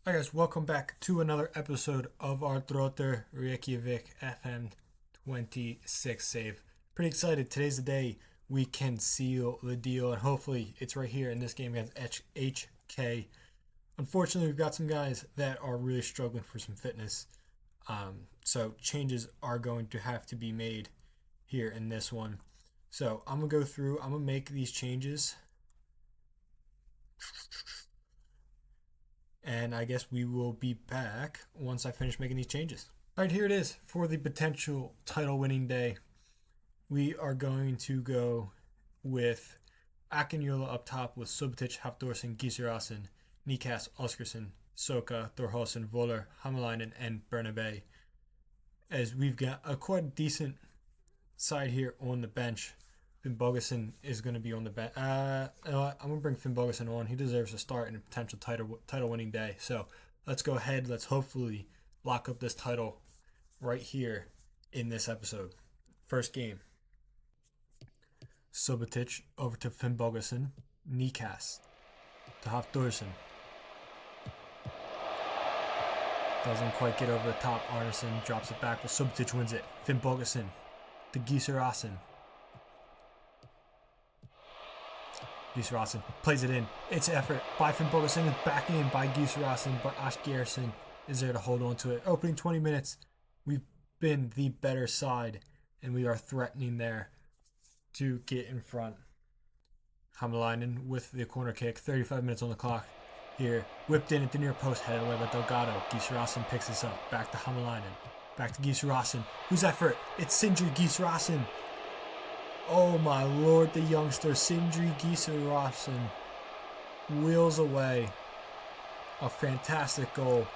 Hi guys, welcome back to another episode of our Throttur Reykjavik FM 26 save. Pretty excited. Today's the day we can seal the deal, and hopefully it's right here in this game against HK. Unfortunately, we've got some guys that are really struggling for some fitness, so changes are going to have to be made here in this one. So I'm going to go through, I'm going to make these changes. And I guess we will be back once I finish making these changes. All right, here it is for the potential title winning day. We are going to go with Akinjola up top with Subotic, Hafþórsson, Gissurarson, Nikas, Oscarsson, Soka, Þórhallsson, Voller, Hamalainen, and Bernabe. As we've got a quite decent side here on the bench. Finn Bogason is going to be on the bench. I'm going to bring Finn Bogason on. He deserves a start in a potential title winning day. So let's go ahead. Let's hopefully lock up this title right here in this episode. First game. Subotic over to Finn Bogason. Nikas to Hafþórsson. Doesn't quite get over the top. Arnason drops it back, but Subotic wins it. Finn Bogason to Gissurarson. Gissurarson plays it in. It's effort by Finn Bogason is back in by Gissurarson, but Asgersson is there to hold on to it. Opening 20 minutes, we've been the better side, and we are threatening there to get in front. Hamalainen with the corner kick. 35 minutes on the clock here. Whipped in at the near post, headed away by Delgado. Gissurarson picks this up. Back to Hamalainen. Back to Gissurarson. Who's effort? It's Sindri Gissurarson. Oh my lord, the youngster Sindri Gissurarson wheels away a fantastic goal.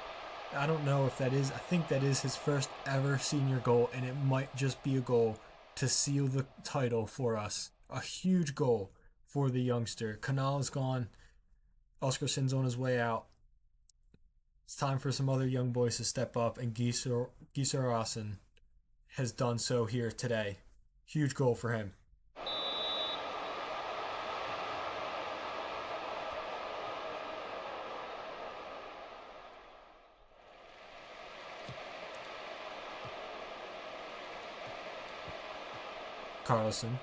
I don't know if that is, I think that is his first ever senior goal, and it might just be a goal to seal the title for us. A huge goal for the youngster. Canal is gone. Oscarsson's on his way out. It's time for some other young boys to step up, and Gissurarson has done so here today. Huge goal for him. Carlson.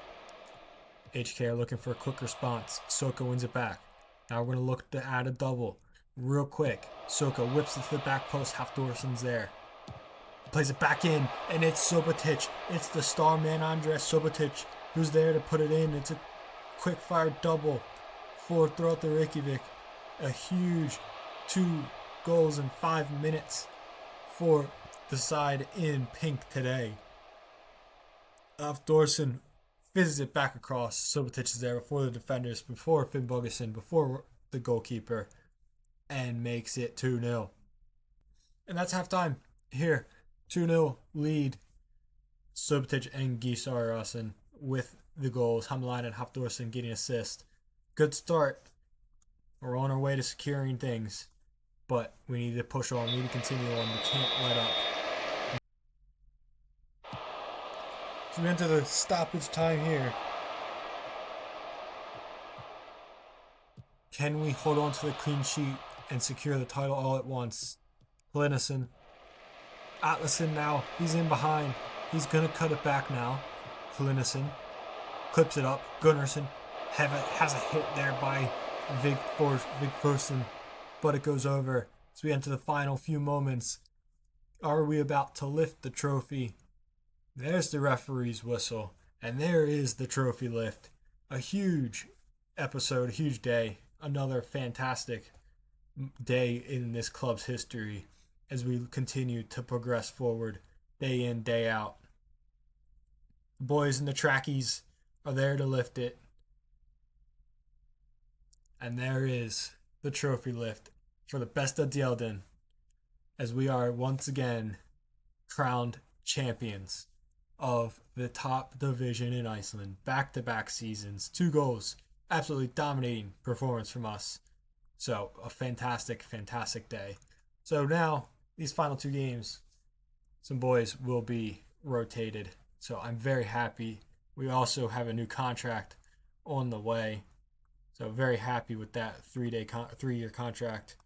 HK are looking for a quick response. Soka wins it back. Now we're going to look to add a double. Real quick. Soka whips it to the back post. Hafþórsson's there. Plays it back in, and it's Subotic. It's the star man, Andres Subotic, who's there to put it in. It's a quick-fire double for Throttur Reykjavik. A huge 2 goals in 5 minutes for the side in pink today. Hafþórsson fizzes it back across. Subotic is there before the defenders, before Finn Bogason, before the goalkeeper, and makes it 2-0. And that's halftime here. 2-0 lead. Subotic and Gissurarson with the goals. Hamalainen and Hafþórsson getting assist. Good start. We're on our way to securing things, but we need to push on. We need to continue on. We can't let up. So we enter the stoppage time here. Can we hold on to the clean sheet and secure the title all at once? Linison. Atlason now. He's in behind. He's going to cut it back now. Linison clips it up. Gunnarsson has a hit there by Vigforsson, but it goes over. So we enter the final few moments. Are we about to lift the trophy? There's the referee's whistle, and there is the trophy lift. A huge episode, a huge day. Another fantastic day in this club's history as we continue to progress forward day in, day out. The boys in the trackies are there to lift it. And there is the trophy lift for the best of Djeldin as we are once again crowned champions of the top division in Iceland. Back-to-back seasons, 2 goals, absolutely dominating performance from us. So a fantastic, fantastic day. So now, these final 2 games, some boys will be rotated. So I'm very happy. We also have a new contract on the way. So very happy with that 3-year contract.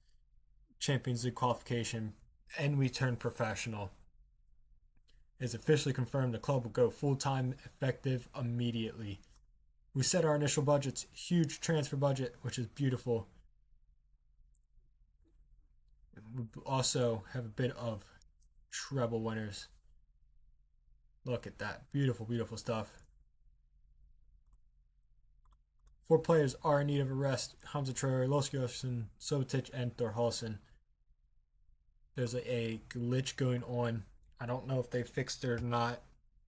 Champions League qualification, and we turn professional. It's officially confirmed the club will go full-time effective immediately. We set our initial budgets, huge transfer budget, which is beautiful. We also have a bit of treble winners. Look at that. Beautiful, beautiful stuff. 4 players are in need of a rest. Hamza Traore, Loskiosen, Sobotic, and Thorhalsen. There's a glitch going on. I don't know if they fixed it or not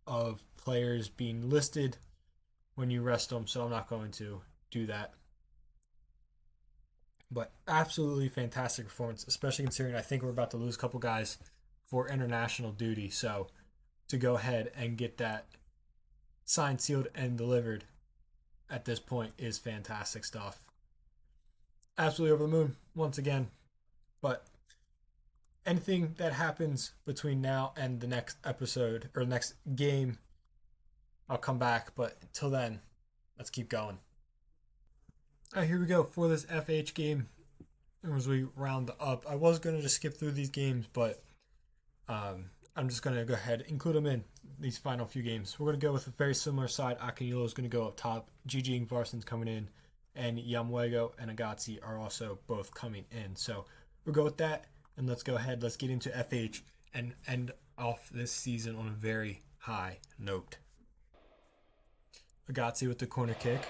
of players being listed when you rest them, so I'm not going to do that. But absolutely fantastic performance, especially considering I think we're about to lose a couple guys for international duty. So to go ahead and get that signed, sealed, and delivered at this point is fantastic stuff. Absolutely over the moon once again. But anything that happens between now and the next episode or next game, I'll come back. But until then, let's keep going. All right, here we go for this FH game. As we round up, I was going to just skip through these games, but I'm just going to go ahead and include them in these final few games. We're going to go with a very similar side. Akinyulo is going to go up top. Gigi Ingvarsen's coming in, and Yamwego and Agazzi are also both coming in. So we'll go with that, and let's go ahead. Let's get into FH and end off this season on a very high note. Agazzi with the corner kick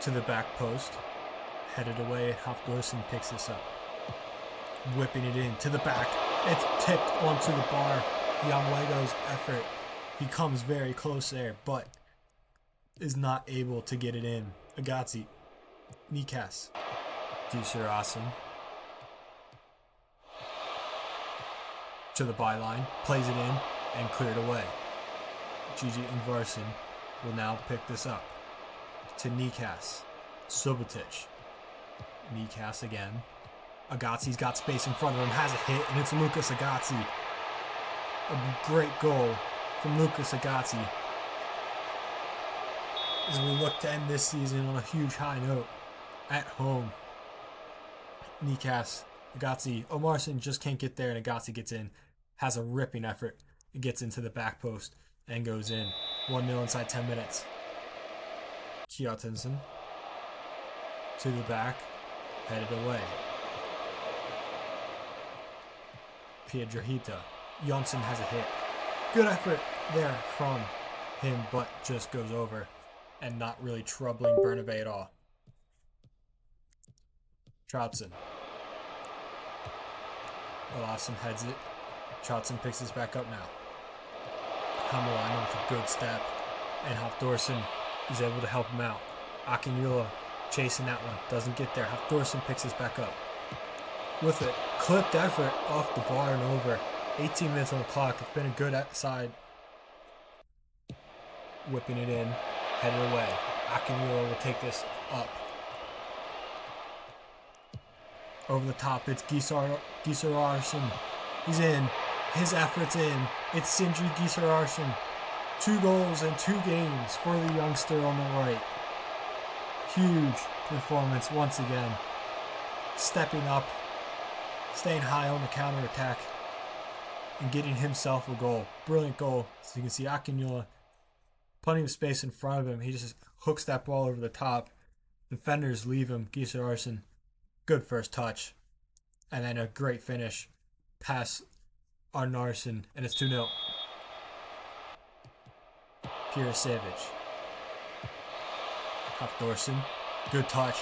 to the back post. Headed away, Hafdorsen picks this up. Whipping it in to the back. It's tipped onto the bar. Yamwego's effort. He comes very close there, but is not able to get it in. Agazzi. Nikas. Gishirasen. To the byline. Plays it in and cleared away. Gigi Ingvarsen will now pick this up. To Nikas. Subotic. Nikas again. Agazzi's got space in front of him, has a hit, and it's Lucas Agazzi. A great goal from Lucas Agazzi. As we look to end this season on a huge high note at home. Nikas, Agazzi, Omarsson just can't get there, and Agazzi gets in. Has a ripping effort. It gets into the back post and goes in. 1-0 inside 10 minutes. Kjartansson to the back, headed away. Piedrahita. Jonsson has a hit. Good effort there from him, but just goes over and not really troubling Bernabe at all. Troutson. Olafsson heads it. Troutson picks this back up now. Hamalainen with a good step, and Hafdorsen is able to help him out. Akinyulo chasing that one, doesn't get there. Hafdorsen picks this back up. With a clipped effort off the bar and over. 18 minutes on the clock. It's been a good side. Whipping it in, headed away. Akinyulo will take this up. Over the top, it's Gisararsson. He's in. His effort's in. It's Sindri Gisararsson. 2 goals in 2 games for the youngster on the right. Huge performance once again. Stepping up, staying high on the counterattack, and getting himself a goal. Brilliant goal. So you can see Akinyulo, plenty of space in front of him. He just hooks that ball over the top. Defenders leave him. Gisararsson, good first touch. And then a great finish. Pass Arnarsson, and it's 2-0. Pirasevic. Hafdorsen, good touch.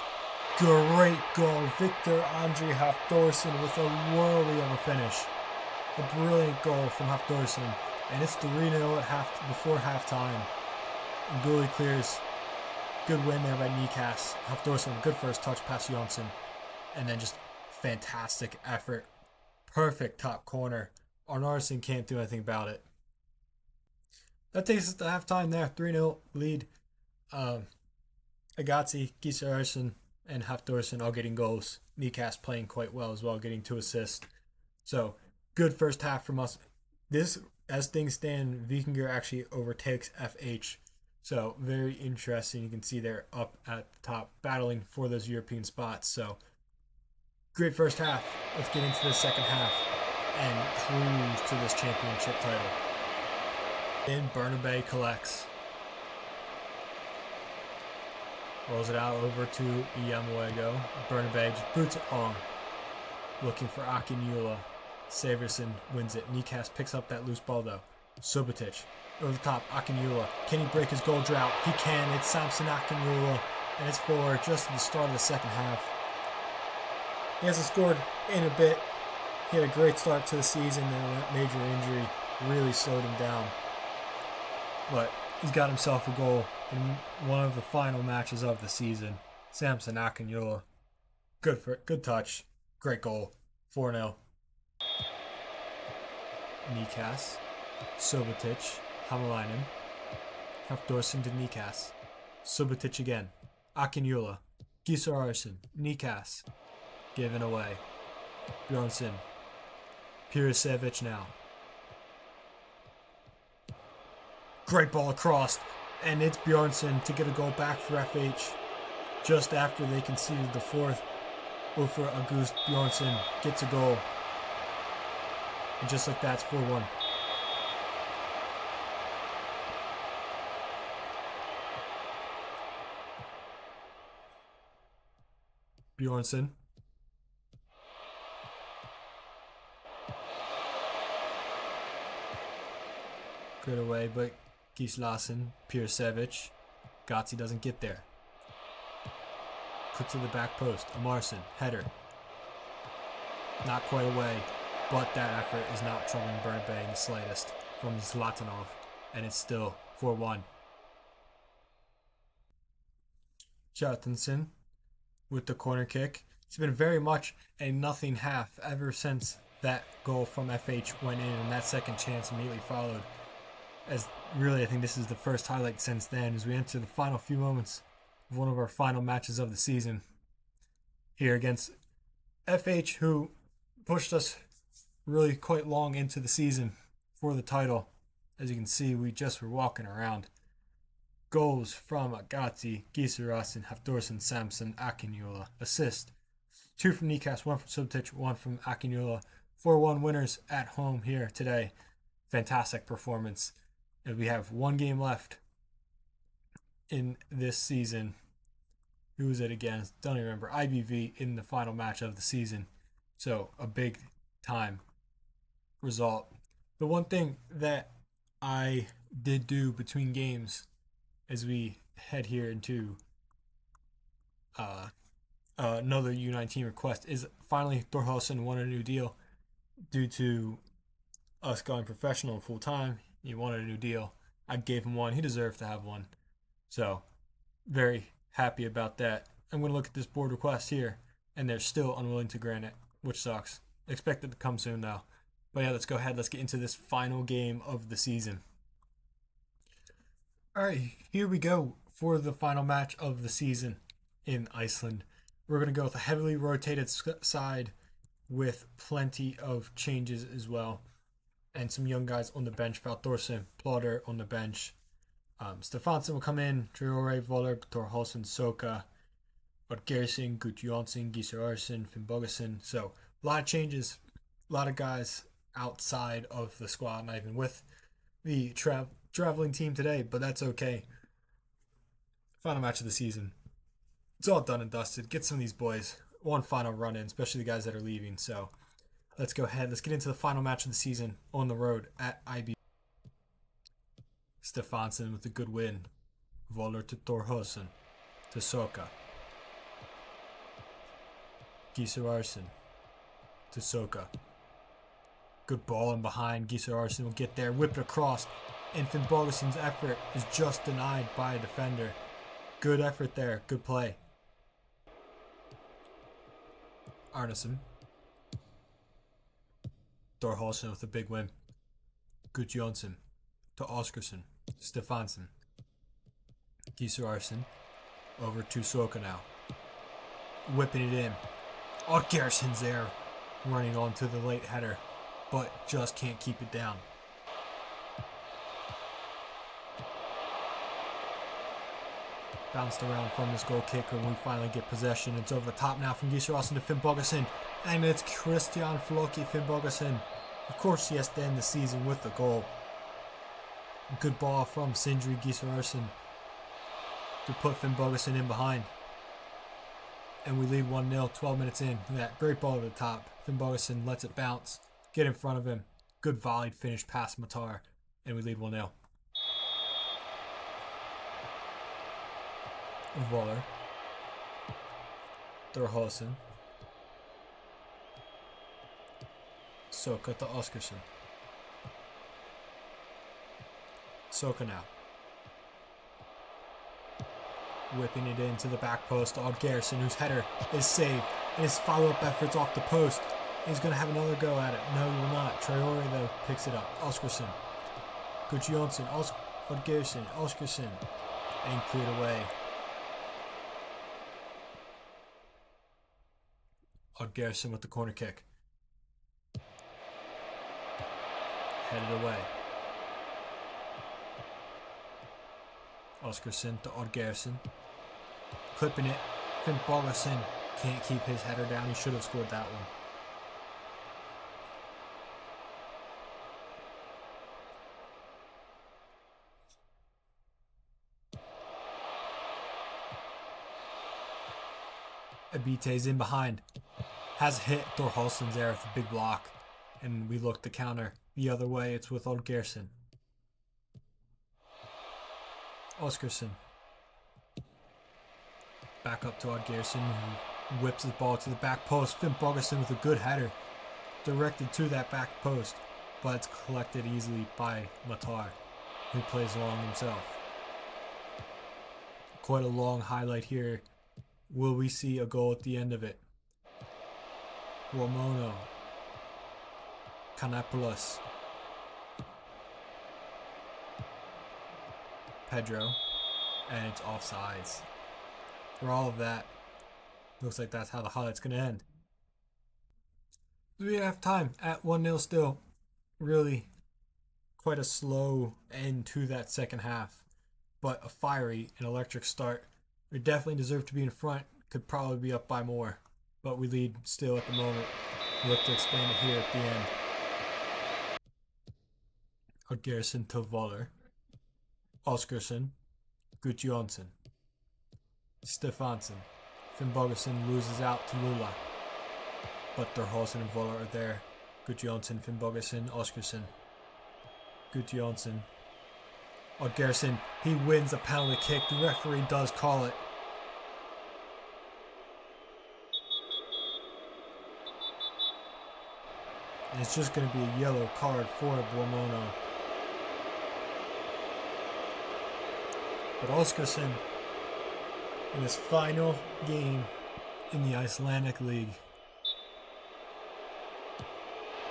Great goal. Victor Andre Hafdorsen with a whirly of a finish. A brilliant goal from Hafdorsen. And it's 3-0 before halftime. And goalie clears. Good win there by Nikas. Hafdorsen, good first touch past Jonsson. And then just fantastic effort. Perfect top corner. Arnarsson can't do anything about it. That takes us to halftime there. 3-0 lead. Agazzi, Gisararsson, and Hafdorsen all getting goals. Nikas playing quite well as well, getting 2 assists. So, good first half from us. This, as things stand, Vikingur actually overtakes FH. So, very interesting. You can see they're up at the top, battling for those European spots. So, Great first half. Let's get into the second half and cruise to this championship title. Then Bernabé collects. Rolls it out over to Iamuego. Bernabé just boots it long. Looking for Akinula. Severson wins it. Nikas picks up that loose ball though. Subotic over the top. Akinula. Can he break his goal drought? He can. It's Samson Akinula. And it's for just at the start of the second half. He hasn't scored in a bit. He had a great start to the season, and a major injury really slowed him down. But he's got himself a goal in one of the final matches of the season. Samson Akinula. Good touch. Great goal. 4-0. Nikas. Subotic. Hamalainen. Hafdorsen to Nikas. Subotic again. Akinula. Gisararsson. Nikas. Given away. Bjornsson. Pirisevic now. Great ball across. And it's Bjornsson to get a goal back for FH. Just after they conceded the fourth. Uffe August Bjornsson gets a goal. And just like that, it's 4-1. Bjornsson. Good away, but Gislason, Pirisevic. Gotzi doesn't get there. Puts to the back post. Amarson, header. Not quite away, but that effort is not troubling Bernabé in the slightest from Zlatanov, and it's still 4-1. Kjartansson with the corner kick. It's been very much a nothing half ever since that goal from FH went in and that second chance immediately followed. As really, I think this is the first highlight since then as we enter the final few moments of one of our final matches of the season here against FH, who pushed us really quite long into the season for the title. As you can see, we just were walking around. Goals from Agati, Gisarasin, Hafdorsen, Samson, Akinula. Assist. 2 from Nikas, 1 from Subotic, 1 from Akinula. 4-1 winners at home here today. Fantastic performance. And we have one game left in this season. Who was it against? Don't even remember. IBV in the final match of the season. So a big time result. The one thing that I did do between games as we head here into another U19 request is finally Thorhallsson won a new deal due to us going professional full time. He wanted a new deal. I gave him one. He deserved to have one. So very happy about that. I'm going to look at this board request here, and they're still unwilling to grant it, which sucks. Expect it to come soon though. But yeah, let's go ahead. Let's get into this final game of the season. All right, here we go for the final match of the season in Iceland. We're going to go with a heavily rotated side with plenty of changes as well. And some young guys on the bench. Valthorsen, Plodder on the bench. Stefansson will come in. Traore, Voller, Thorhallsson, Soka. Odgerson, Gudjonsson, Gisararsson, Finnbogason. So a lot of changes. A lot of guys outside of the squad. Not even with the traveling team today, but that's okay. Final match of the season. It's all done and dusted. Get some of these boys one final run in, especially the guys that are leaving. So let's go ahead. Let's get into the final match of the season on the road at IB. Stefansson with a good win. Voller to Thorhallsson. To Soka. Gisararsson. To Soka. Good ball in behind. Gisararsson will get there. Whip it across. And Finnbogason's effort is just denied by a defender. Good effort there. Good play. Arneson. Thorhallsson with a big win. Gudjonsson to Oskarsson. Stefansson. Gisararsson over to Soka now. Whipping it in. Odgersson's there. Running on to the late header. But just can't keep it down. bounced around from this goal kicker, and we finally get possession. It's over the top now from Gisarasson to Finn Bogason, and it's Christian Floki Finn Bogason. Of course, he has to end the season with a goal. Good ball from Sindri Gisarasson to put Finn Bogason in behind. And we lead 1-0, 12 minutes in. That great ball over the top. Finn Bogason lets it bounce, get in front of him. Good volleyed finish past Matar, and we lead 1-0. Voller. Thorholsen. Soka to Oskarsson. Soka now. Whipping it into the back post to Odd Garrison, whose header is saved. And his follow-up efforts off the post. He's going to have another go at it. No, he will not. Traore, though, picks it up. Oskarsson. Gudjonsson. Odd Garrison. Oskarsson. And cleared away. Odd Garrison with the corner kick. Headed away. Oskarsson to Odd Garrison. Clipping it. Finn Bogason can't keep his header down. He should have scored that one. Abite's in behind. Has hit Thorholsen's there with a big block. And we look to counter the other way. It's with Odd Garrison. Oskarsson. Back up to Odd Garrison, who whips his ball to the back post. Finn Bogason with a good header. Directed to that back post. But it's collected easily by Matar, who plays along himself. Quite a long highlight here. Will we see a goal at the end of it? Ramono. Kanapoulos. Pedro. And it's offsides. For all of that, looks like that's how the highlight's going to end. We have time at 1-0 still. Really quite a slow end to that second half. But a fiery and electric start. We definitely deserve to be in front. Could probably be up by more. But we lead still at the moment. Look to expand it here at the end. Odd Garrison to Voller. Oskarsson. Gudjonsson. Stefansson. Finn Bogason loses out to Lula. But Thorholsen and Voller are there. Gudjonsson, Finn Bogason, Oskarsson. Gudjonsson. Odd Garrison, he wins a penalty kick. The referee does call it. And it's just going to be a yellow card for Bormono. But Oskarsson, in his final game in the Icelandic League,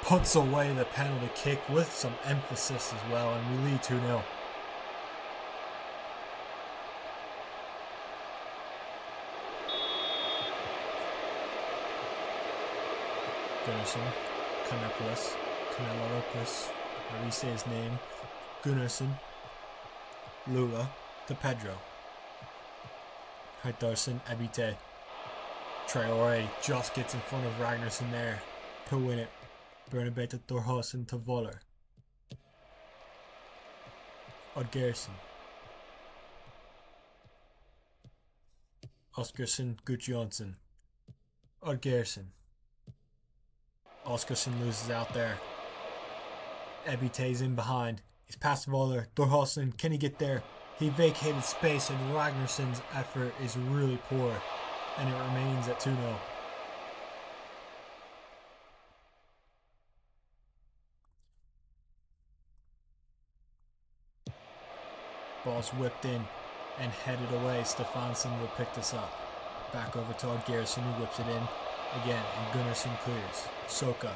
puts away the penalty kick with some emphasis as well, and we lead 2-0. Gunnarsson, Kanapoulos, however you say his name, Gunnarsson, Lula to Pedro, Heidarsson, Abite, Traore just gets in front of Ragnarsson there to win it. Bernabé to Thorholsen to Voller. Odd Garrison. Oskarsson, Gudjonsson. Odd Garrison. Oskarsson loses out there. Abite's in behind. He's past Voller. Thorholsen, can he get there? He vacated space, and Ragnarsson's effort is really poor. And it remains at 2-0. Ball's whipped in and headed away. Stefansson will pick this up. Back over to Odd Garrison, who whips it in again, and Gunnarsson clears. Soka.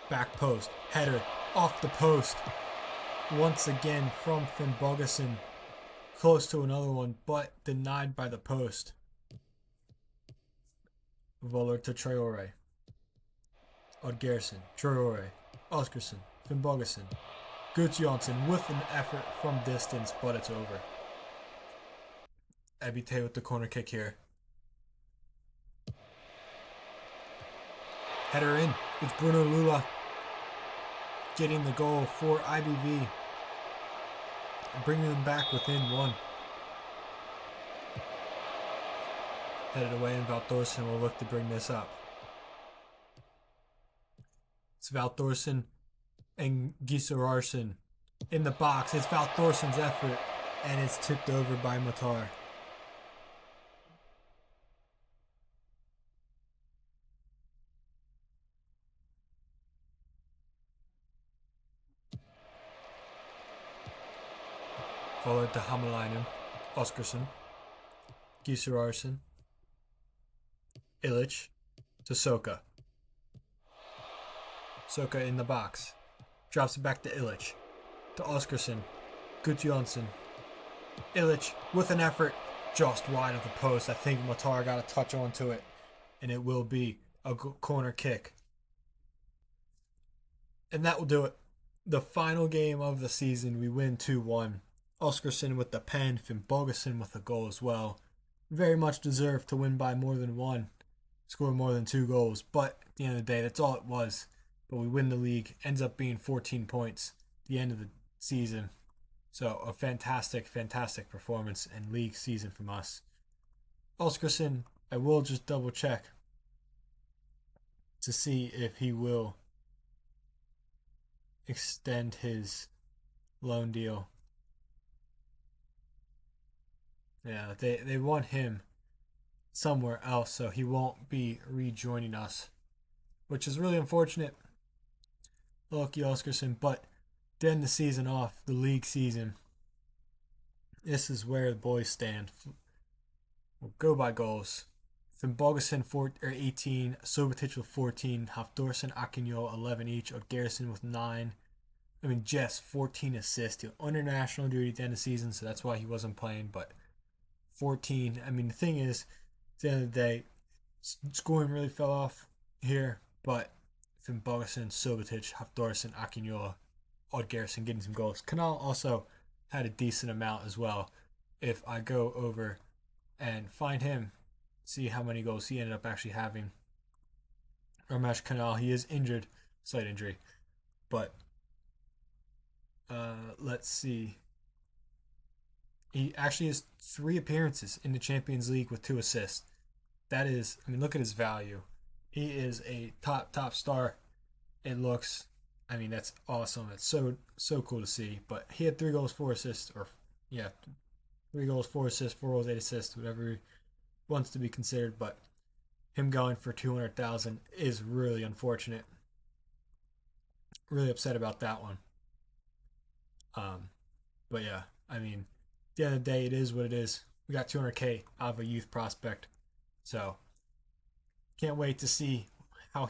Back post. Header off the post. Once again from Finn Bogason. Close to another one, but denied by the post. Voller to Traore. Odd Garrison. Traore. Oskarsson. Finn Bogason. Gudjonsson with an effort from distance, but it's over. Abite with the corner kick here. Header in. It's Bruno Lula getting the goal for IBV. Bringing them back within one. Headed away, and Valthorsen will look to bring this up. It's Valthorsen and Gisararsson in the box. It's Valthorsen's effort, and it's tipped over by Matar. Followed to Hamalainen, Oskarsson, Gisararsson, Illich to Soka. Soka in the box. Drops it back to Illich. To Oskarsson. Gudjonsson. Illich with an effort just wide of the post. I think Matar got a touch onto it. And it will be a corner kick. And that will do it. The final game of the season, we win 2-1. Oskarsson with the pen. Finnbogason with a goal as well. Very much deserved to win by more than one. Score more than 2 goals. But at the end of the day, that's all it was. But we win the league. Ends up being 14 points at the end of the season. So a fantastic, fantastic performance and league season from us. Oskarsson, I will just double check to see if he will extend his loan deal. Yeah, they want him somewhere else, so he won't be rejoining us, which is really unfortunate. Lucky Oskarsson, but to end the season off, the league season, this is where the boys stand. We'll go by goals. Finnbogason 18, Subotic with 14, Hafthorsen, Akinyo 11 each, Odgerson with 9. I mean, Jess 14 assists. He was international duty at the end of the season, so that's why he wasn't playing, but 14. I mean, the thing is, at the end of the day, scoring really fell off here, but Finnbogason, Subotic, Hafthorsen, Akinyo, Odgerson getting some goals. Canal also had a decent amount as well. If I go over and find him, see how many goals he ended up actually having. Ramesh Canal, he is injured, slight injury, but let's see. He actually has 3 appearances in the Champions League with 2 assists. That is, I mean, look at his value. He is a top star. It looks, I mean, that's awesome. It's so cool to see. But he had 3 goals, 4 assists, 3 goals, 4 assists, 4 goals, 8 assists, whatever he wants to be considered. But him going for 200,000 is really unfortunate. Really upset about that one. But yeah, I mean, at the end of the day, it is what it is. We got 200K out of a youth prospect, so can't wait to see how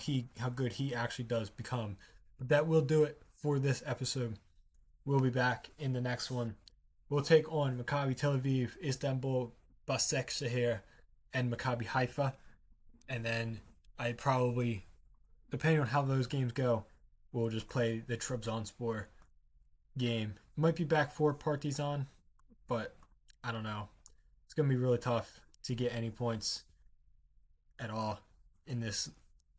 good he actually does become. But that will do it for this episode. We'll be back in the next one. We'll take on Maccabi Tel Aviv, Istanbul, Basaksehir, and Maccabi Haifa. And then I probably, depending on how those games go, we'll just play the Trabzonspor game. Might be back for Partizan, but I don't know. It's going to be really tough to get any points at all in this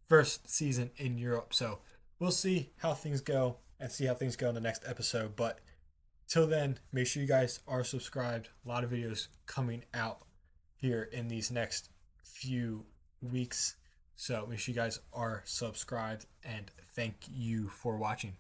first season in Europe. So we'll see how things go and see how things go in the next episode. But till then, make sure you guys are subscribed. A lot of videos coming out here in these next few weeks. So make sure you guys are subscribed, and thank you for watching.